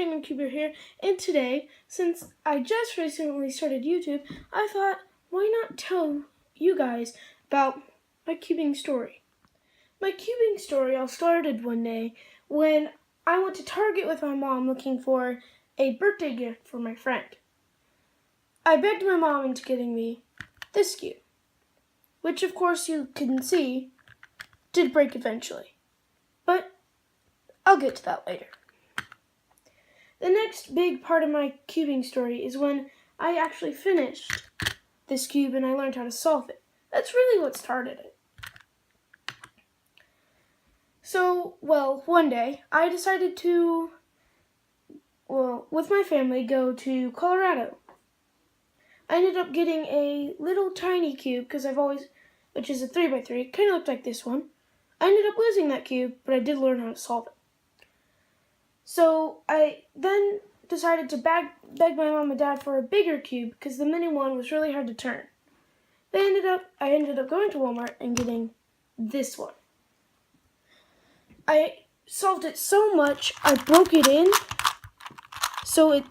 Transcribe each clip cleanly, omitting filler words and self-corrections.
PenguinCuber here, and today, since I just recently started YouTube, I thought, why not tell you guys about my cubing story. My cubing story all started one day when I went to Target with my mom looking for a birthday gift for my friend. I begged my mom into getting me this cube, which of course you can see did break eventually, but I'll get to that later. The next big part of my cubing story is when I actually finished this cube and I learned how to solve it. That's really what started it. So, one day I decided to, with my family, go to Colorado. I ended up getting a little tiny cube which is a 3x3, kind of looked like this one. I ended up losing that cube, but I did learn how to solve it. So I then decided to beg my mom and dad for a bigger cube because the mini one was really hard to turn. I ended up going to Walmart and getting this one. I solved it so much I broke it in, so it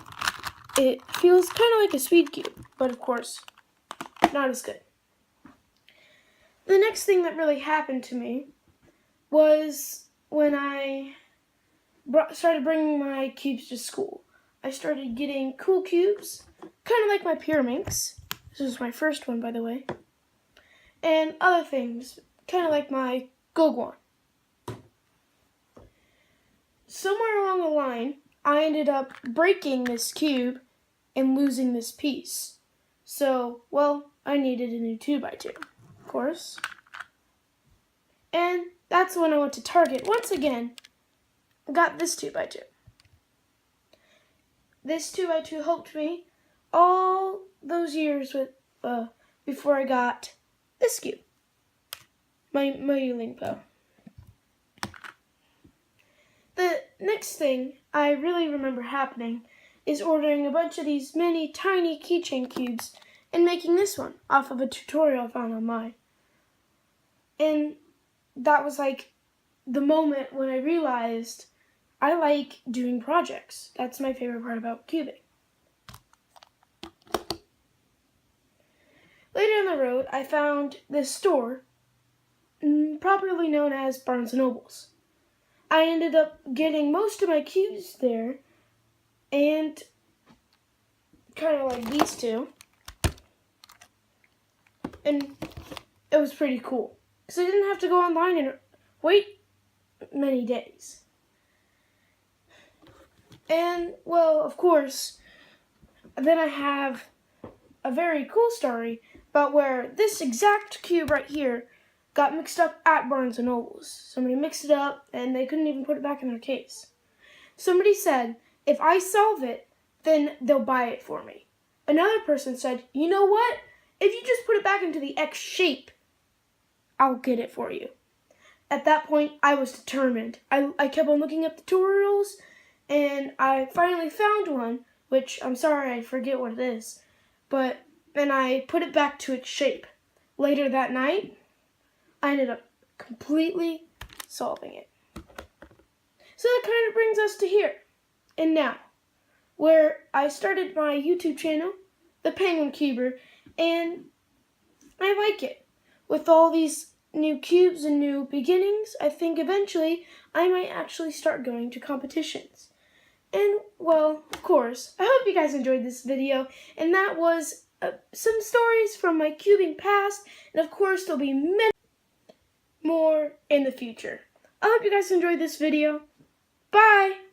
feels kind of like a speed cube, but of course not as good. The next thing that really happened to me was when I started bringing my cubes to school. I started getting cool cubes, kind of like my Pyraminx. This was my first one, by the way. And other things, kind of like my Gogwan. Somewhere along the line, I ended up breaking this cube and losing this piece. So, I needed a new 2x2, of course. And that's when I went to Target once again. Got this 2x2. This 2x2 helped me all those years before I got this cube, my Lingpo. The next thing I really remember happening is ordering a bunch of these mini tiny keychain cubes and making this one off of a tutorial I found online. And that was like the moment when I realized I like doing projects. That's my favorite part about cubing. Later on the road, I found this store, properly known as Barnes & Nobles. I ended up getting most of my cubes there, and kind of like these two. And it was pretty cool, because I didn't have to go online and wait many days. And, of course, then I have a very cool story about where this exact cube right here got mixed up at Barnes & Nobles. Somebody mixed it up, and they couldn't even put it back in their case. Somebody said, if I solve it, then they'll buy it for me. Another person said, you know what? If you just put it back into the X shape, I'll get it for you. At that point, I was determined. I kept on looking up tutorials, and I finally found one, which I'm sorry I forget what it is, and I put it back to its shape. Later that night, I ended up completely solving it. So that kind of brings us to here and now, where I started my YouTube channel, The PenguinCuber, and I like it. With all these new cubes and new beginnings, I think eventually I might actually start going to competitions. And, of course, I hope you guys enjoyed this video, and that was some stories from my cubing past, and of course there'll be many more in the future. I hope you guys enjoyed this video. Bye!